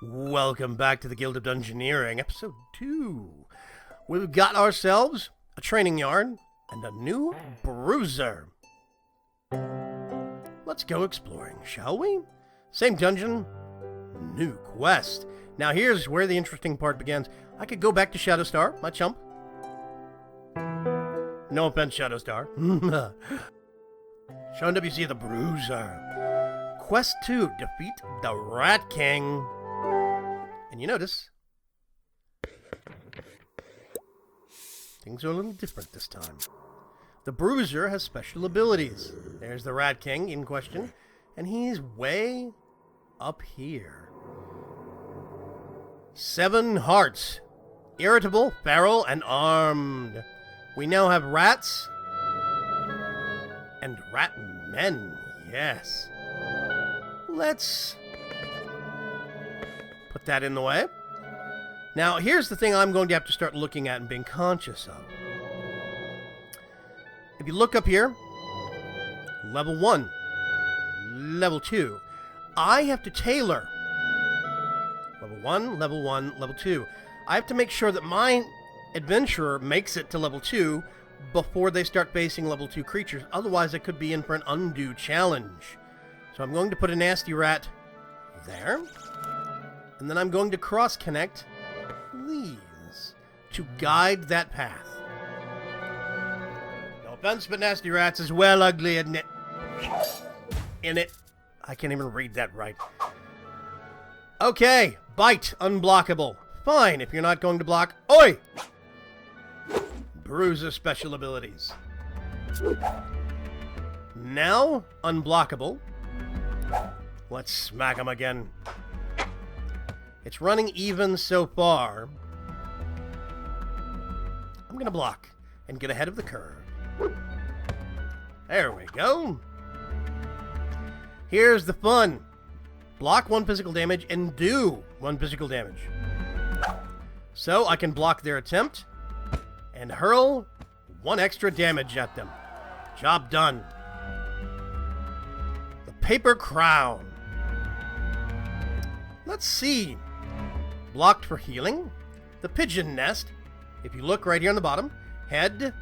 Welcome back to the Guild of Dungeoneering, Episode 2. We've got ourselves a training yard and a new bruiser. Let's go exploring, shall we? Same dungeon, new quest. Now here's where the interesting part begins. I could go back to Shadowstar, my chump. No offense, Shadowstar. Showing WC the Bruiser. Quest 2, defeat the Rat King. And you notice, things are a little different this time. The Bruiser has special abilities. There's the Rat King in question, and he's way up here. 7 hearts. Irritable, feral, and armed. We now have rats and rat men, yes. Let's put that in the way. Now, here's the thing I'm going to have to start looking at and being conscious of. If you look up here, level 1, level 2, I have to tailor level 1, level 1, level 2. I have to make sure that my adventurer makes it to level 2 before they start facing level 2 creatures. Otherwise, I could be in for an undue challenge. So I'm going to put a nasty rat there. And then I'm going to cross-connect these to guide that path. No offense, but nasty rats is well ugly, isn't it? In it. I can't even read that right. Okay, bite, unblockable. Fine, if you're not going to block. Oi! Bruiser special abilities. Now, unblockable. Let's smack him again. It's running even so far. I'm going to block and get ahead of the curve. There we go. Here's the fun. Block 1 physical damage and do 1 physical damage. So I can block their attempt and hurl 1 extra damage at them. Job done. The paper crown. Let's see. Blocked for healing. The pigeon nest. If you look right here on the bottom. Head.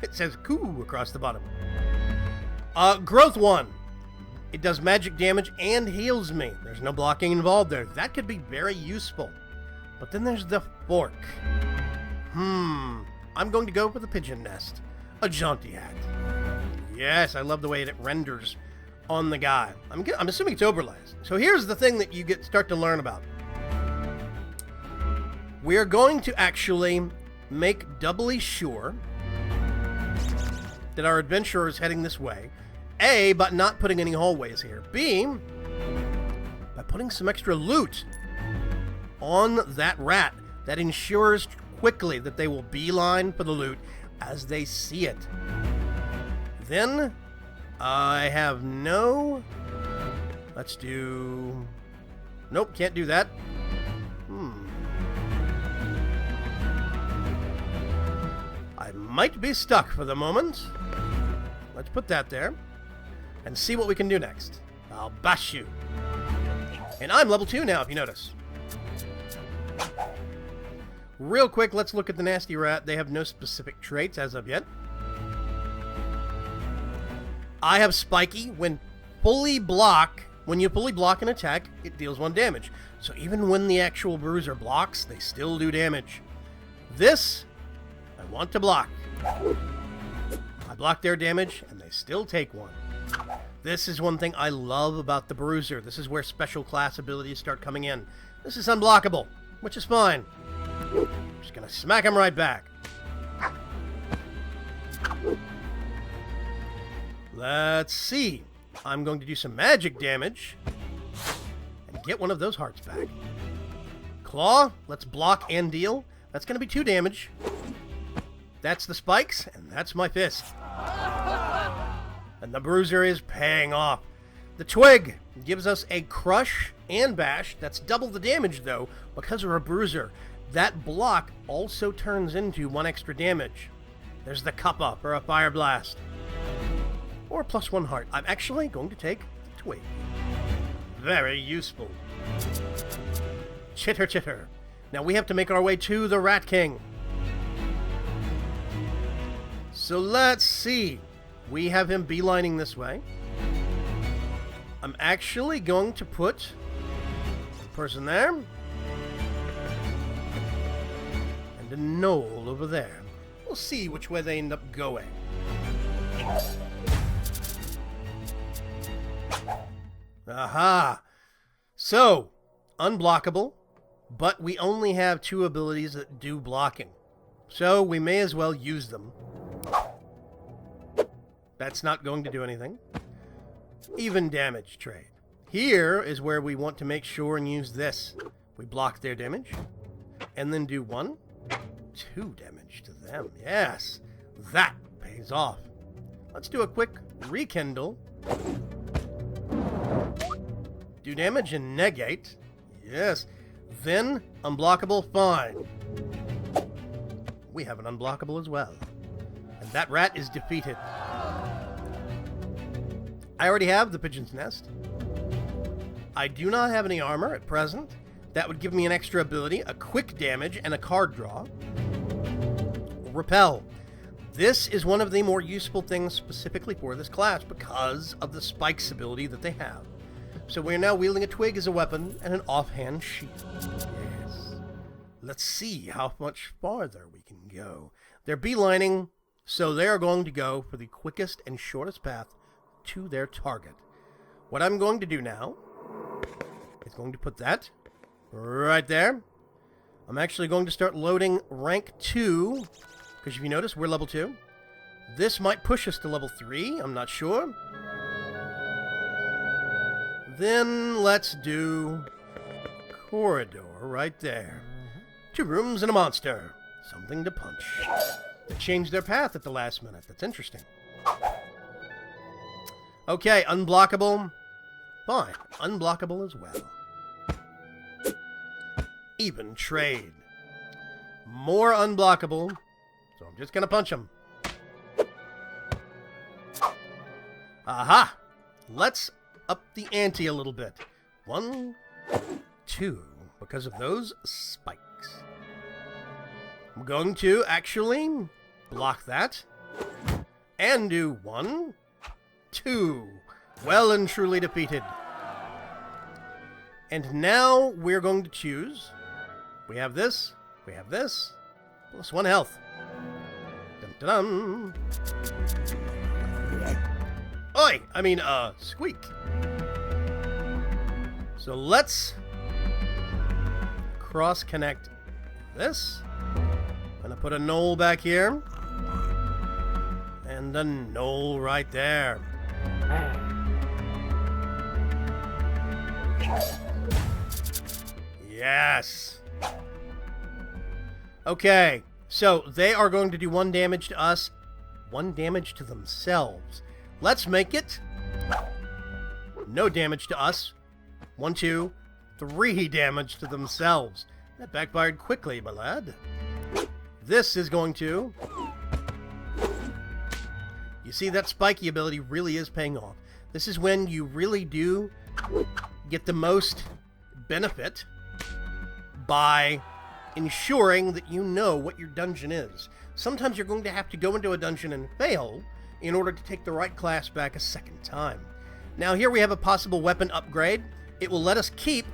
It says coo across the bottom. Growth 1. It does magic damage and heals me. There's no blocking involved there. That could be very useful. But then there's the fork. I'm going to go for the pigeon nest. A jaunty hat. Yes, I love the way it renders on the guy. I'm assuming it's overlays. So here's the thing that you start to learn about. We're going to actually make doubly sure that our adventurer is heading this way. A, by not putting any hallways here. B, by putting some extra loot on that rat that ensures quickly that they will beeline for the loot as they see it. Then, I have no... Let's do... Nope, can't do that. I might be stuck for the moment. Let's put that there and see what we can do next. I'll bash you. And I'm level 2 now, if you notice. Real quick, let's look at the nasty rat. They have no specific traits as of yet. I have spiky. When you fully block an attack, it deals 1 damage. So even when the actual bruiser blocks, they still do damage. This, I want to block. I block their damage, and they still take 1. This is one thing I love about the bruiser. This is where special class abilities start coming in. This is unblockable, which is fine. Just gonna smack him right back. Let's see. I'm going to do some magic damage and get 1 of those hearts back. Claw, let's block and deal. That's gonna be 2 damage. That's the spikes, and that's my fist. And the bruiser is paying off. The twig gives us a crush and bash. That's double the damage, though, because of a bruiser. That block also turns into 1 extra damage. There's the Kappa for a fire blast. Or +1 heart. I'm actually going to take the twig. Very useful. Chitter, chitter. Now we have to make our way to the Rat King. So let's see. We have him beelining this way. I'm actually going to put the person there. And a knoll over there. We'll see which way they end up going. Aha! So, unblockable, but we only have 2 abilities that do blocking. So, we may as well use them. That's not going to do anything. Even damage trade. Here is where we want to make sure and use this. We block their damage, and then do 1, 2 damage to them. Yes, that pays off. Let's do a quick rekindle. Do damage and negate. Yes. Then, unblockable, fine. We have an unblockable as well. And that rat is defeated. I already have the pigeon's nest. I do not have any armor at present. That would give me an extra ability, a quick damage, and a card draw. Repel. This is one of the more useful things specifically for this class because of the spikes ability that they have. So we are now wielding a twig as a weapon and an offhand shield. Yes. Let's see how much farther we can go. They're beelining, so they are going to go for the quickest and shortest path to their target. What I'm going to do now is going to put that right there. I'm actually going to start loading rank 2, because if you notice, we're level 2. This might push us to level 3, I'm not sure. Then let's do corridor right there. 2 rooms and a monster. Something to punch. They changed their path at the last minute. That's interesting. Okay, unblockable. Fine. Unblockable as well. Even trade. More unblockable. So I'm just going to punch him. Aha! Let's up the ante a little bit. 1, 2, because of those spikes. I'm going to actually block that and do 1, 2. Well and truly defeated. And now we're going to choose. We have this, plus 1 health. Dun-dun-dun. Oi! Squeak. So let's cross-connect this. I'm going to put a knoll back here. And a knoll right there. Yes! Okay, so they are going to do 1 damage to us, 1 damage to themselves. Let's make it no damage to us. 1, 2, 3 damage to themselves. That backfired quickly, my lad. This is going to... You see, that spiky ability really is paying off. This is when you really do get the most benefit by ensuring that you know what your dungeon is. Sometimes you're going to have to go into a dungeon and fail in order to take the right class back a second time. Now here we have a possible weapon upgrade. It will let us keep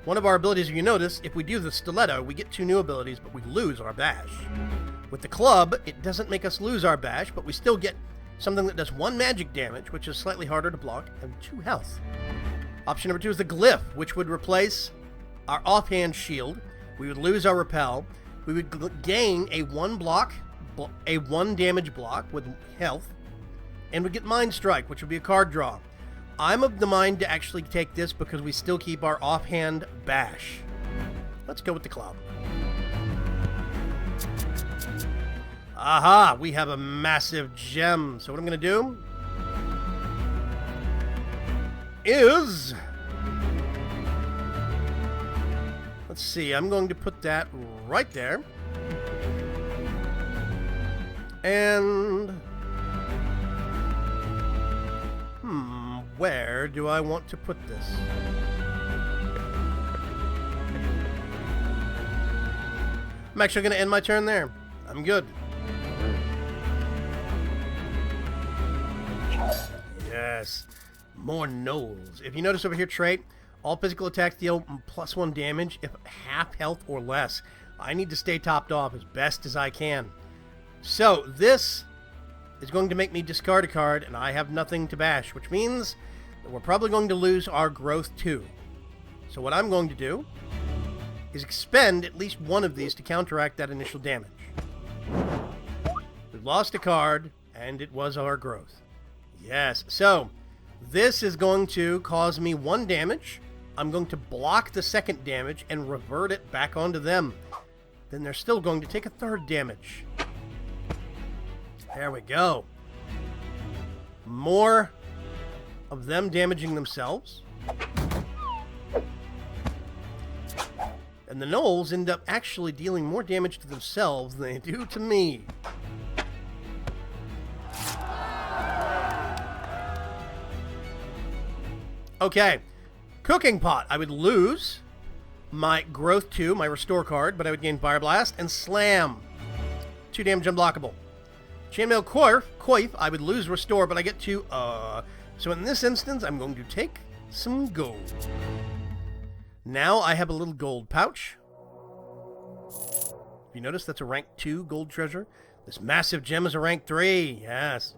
one of our abilities. If you notice, if we do the stiletto, we get 2 new abilities, but we lose our bash. With the club, it doesn't make us lose our bash, but we still get something that does 1 magic damage, which is slightly harder to block, and 2 health. Option number 2 is the glyph, which would replace our offhand shield. We would lose our repel. We would gain a 1 damage block with health, and we get Mind Strike, which would be a card draw. I'm of the mind to actually take this because we still keep our offhand bash. Let's go with the club. Aha! We have a massive gem. So what I'm going to do is... Let's see. I'm going to put that right there. And... where do I want to put this? I'm actually going to end my turn there. I'm good. Yes. More gnolls. If you notice over here, trait, all physical attacks deal +1 damage if half health or less. I need to stay topped off as best as I can. So, this is going to make me discard a card, and I have nothing to bash, which means that we're probably going to lose our growth too. So what I'm going to do is expend at least one of these to counteract that initial damage. We've lost a card, and it was our growth. Yes, so this is going to cause me 1 damage. I'm going to block the second damage and revert it back onto them. Then they're still going to take a 3rd damage. There we go. More of them damaging themselves. And the gnolls end up actually dealing more damage to themselves than they do to me. Okay. Cooking Pot. I would lose my Growth 2, my Restore card, but I would gain Fire Blast and Slam. 2 damage unblockable. Chainmail Coif, I would lose Restore, but I get to, So in this instance, I'm going to take some gold. Now I have a little gold pouch. If you notice, that's a rank 2 gold treasure. This massive gem is a rank 3, yes.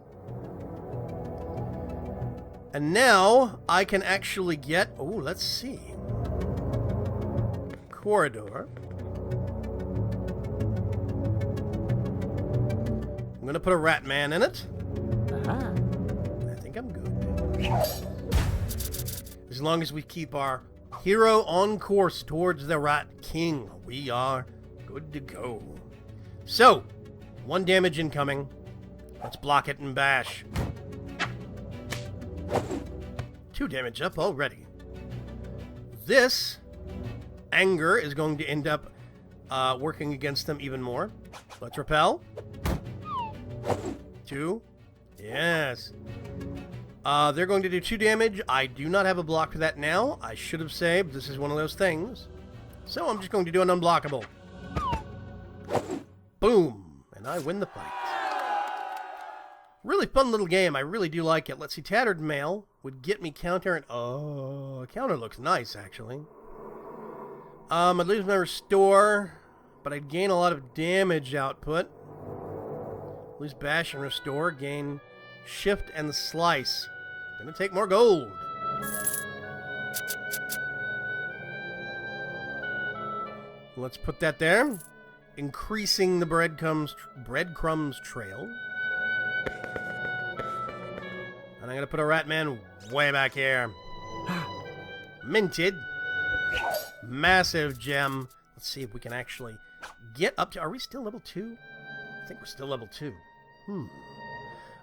And now I can actually get, oh, let's see. Corridor. I'm going to put a rat man in it. I think I'm good. As long as we keep our hero on course towards the Rat King, we are good to go. So, 1 damage incoming. Let's block it and bash. 2 damage up already. This anger is going to end up working against them even more. Let's repel. 2. Yes. They're going to do 2 damage. I do not have a block for that now. I should have saved. This is one of those things. So I'm just going to do an unblockable. Boom. And I win the fight. Really fun little game. I really do like it. Let's see. Tattered Mail would get me counter. And oh, counter looks nice, actually. I'd lose my Restore, but I'd gain a lot of damage output. Lose Bash and Restore. Gain Shift and Slice. Gonna take more gold. Let's put that there. Increasing the breadcrumbs trail. And I'm gonna put a rat man way back here. Minted. Massive gem. Let's see if we can actually get up to... Are we still level 2? I think we're still level 2.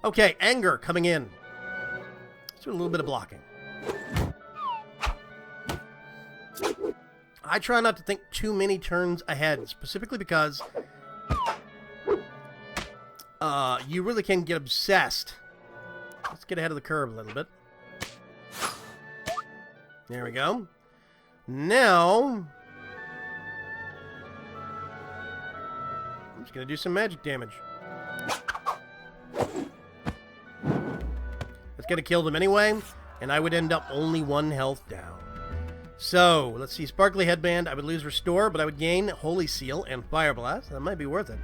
Okay, anger coming in. Let's do a little bit of blocking. I try not to think too many turns ahead, specifically because you really can get obsessed. Let's get ahead of the curve a little bit. There we go. Now, I'm just going to do some magic damage. It's going to kill them anyway, and I would end up only 1 health down. So, let's see. Sparkly Headband, I would lose Restore, but I would gain Holy Seal and Fire Blast. That might be worth it.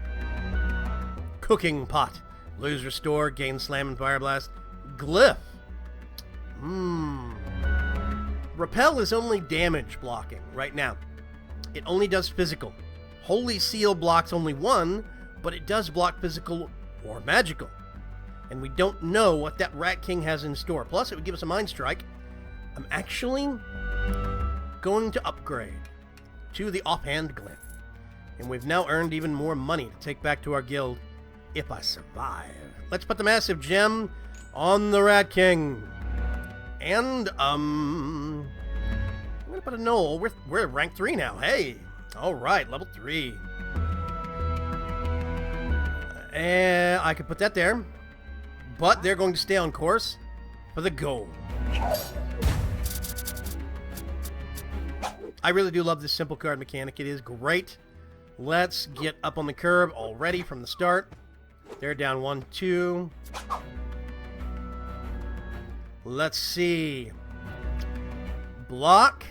Cooking Pot. Lose Restore, gain Slam and Fire Blast. Glyph. Repel is only damage blocking right now. It only does physical. Holy Seal blocks only 1, but it does block physical or magical. And we don't know what that Rat King has in store. Plus, it would give us a Mind Strike. I'm actually going to upgrade to the Offhand Glyph. And we've now earned even more money to take back to our guild if I survive. Let's put the massive gem on the Rat King. And, I'm going to put a Gnoll. We're at rank 3 now. Hey! Alright, level 3. And I could put that there. But they're going to stay on course for the gold. I really do love this simple card mechanic. It is great. Let's get up on the curve already from the start. They're down 1, 2. Let's see. Block.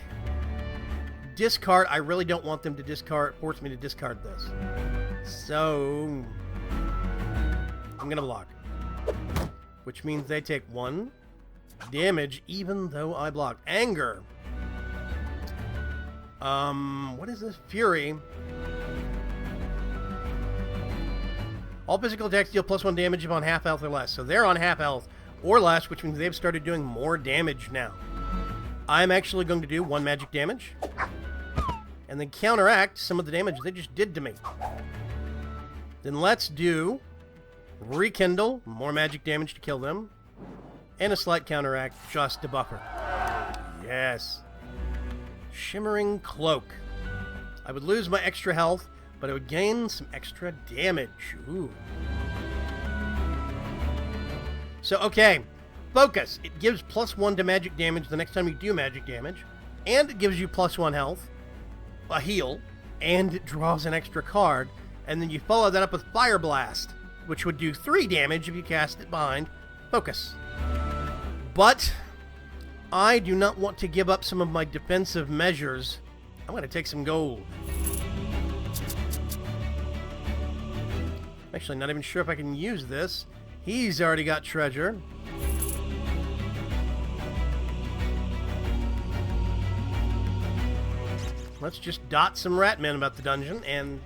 Discard. I really don't want them to force me to discard this. So, I'm going to block. Which means they take 1 damage even though I blocked. Anger. What is this? Fury. All physical attacks deal +1 damage if on half health or less. So they're on half health or less, which means they've started doing more damage now. I'm actually going to do 1 magic damage. And then counteract some of the damage they just did to me. Then let's do Rekindle, more magic damage to kill them. And a slight counteract just to buffer. Yes. Shimmering Cloak. I would lose my extra health, but I would gain some extra damage. Ooh. So, okay. Focus. It gives +1 to magic damage the next time you do magic damage. And it gives you +1 health. A heal, and it draws an extra card, and then you follow that up with Fire Blast, which would do 3 damage if you cast it behind Focus. But I do not want to give up some of my defensive measures. I'm going to take some gold. Actually, not even sure if I can use this. He's already got treasure. Let's just dot some ratmen about the dungeon, and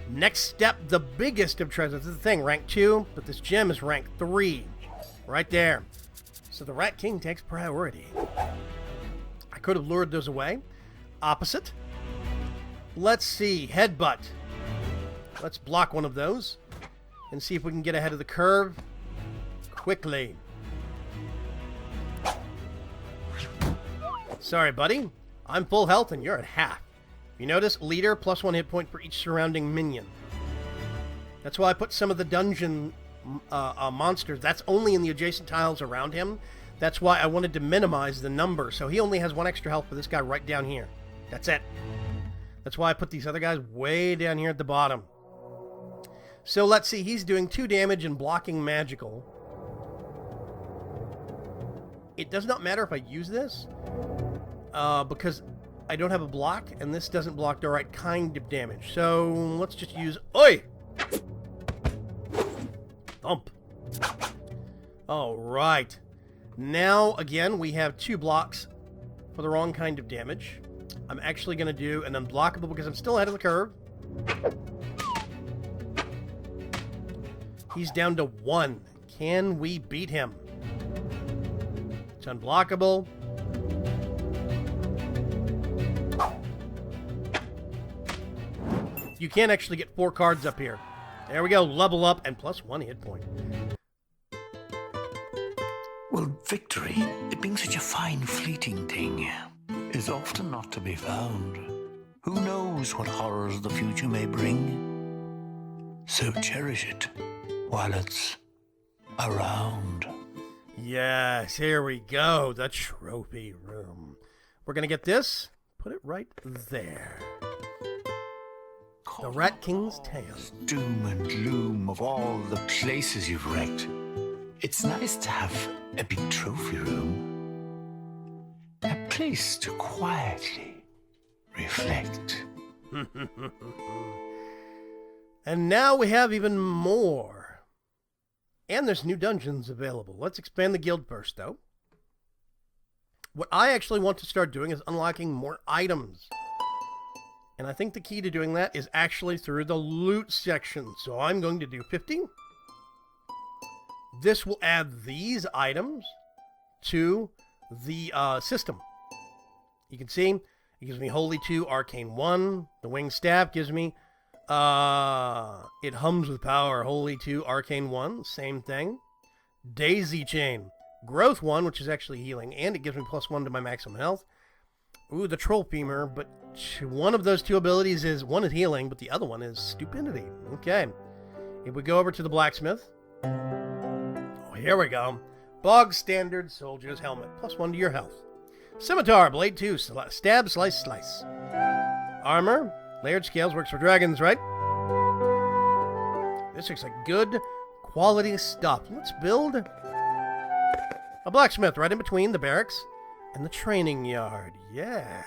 next step, the biggest of treasures. This is the thing, rank 2, but this gem is rank 3. Right there. So the Rat King takes priority. I could have lured those away. Opposite. Let's see, Headbutt. Let's block one of those, and see if we can get ahead of the curve quickly. Sorry, buddy. I'm full health and you're at half. You notice, leader, +1 hit point for each surrounding minion. That's why I put some of the dungeon monsters. That's only in the adjacent tiles around him. That's why I wanted to minimize the number. So he only has 1 extra health for this guy right down here. That's it. That's why I put these other guys way down here at the bottom. So let's see. He's doing 2 damage and blocking magical. It does not matter if I use this. Because I don't have a block, and this doesn't block the right kind of damage. So let's just use Oi! Thump. Alright. Now, again, we have 2 blocks for the wrong kind of damage. I'm actually going to do an unblockable because I'm still ahead of the curve. He's down to 1. Can we beat him? It's unblockable. You can actually get 4 cards up here. There we go, level up and +1 hit point. Well, victory, it being such a fine, fleeting thing, is often not to be found. Who knows what horrors the future may bring? So cherish it while it's around. Yes, here we go, the trophy room. We're going to get this, put it right there. The Rat King's tale. Doom and gloom of all the places you've wrecked. It's nice to have a big trophy room. A place to quietly reflect. And now we have even more. And there's new dungeons available. Let's expand the guild first, though. What I actually want to start doing is unlocking more items. And I think the key to doing that is actually through the loot section. So I'm going to do 50. This will add these items to the system. You can see it gives me Holy 2, Arcane 1. The Winged Staff gives me It Hums with Power, Holy 2, Arcane 1. Same thing. Daisy Chain. Growth 1, which is actually healing. And it gives me +1 to my maximum health. Ooh, the Troll Femur, but one of those 2 abilities is, one is healing, but the other one is stupidity. Okay. If we go over to the blacksmith. Oh, here we go. Bog Standard Soldier's Helmet. +1 to your health. Scimitar, Blade 2, Stab, Slice, Slice. Armor, Layered scales works for dragons, right? This looks like good quality stuff. Let's build a blacksmith right in between the barracks and the training yard. Yes.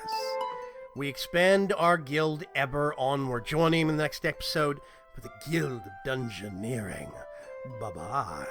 We expand our guild ever onward. Join in the next episode for the Guild of Dungeoneering. Bye-bye.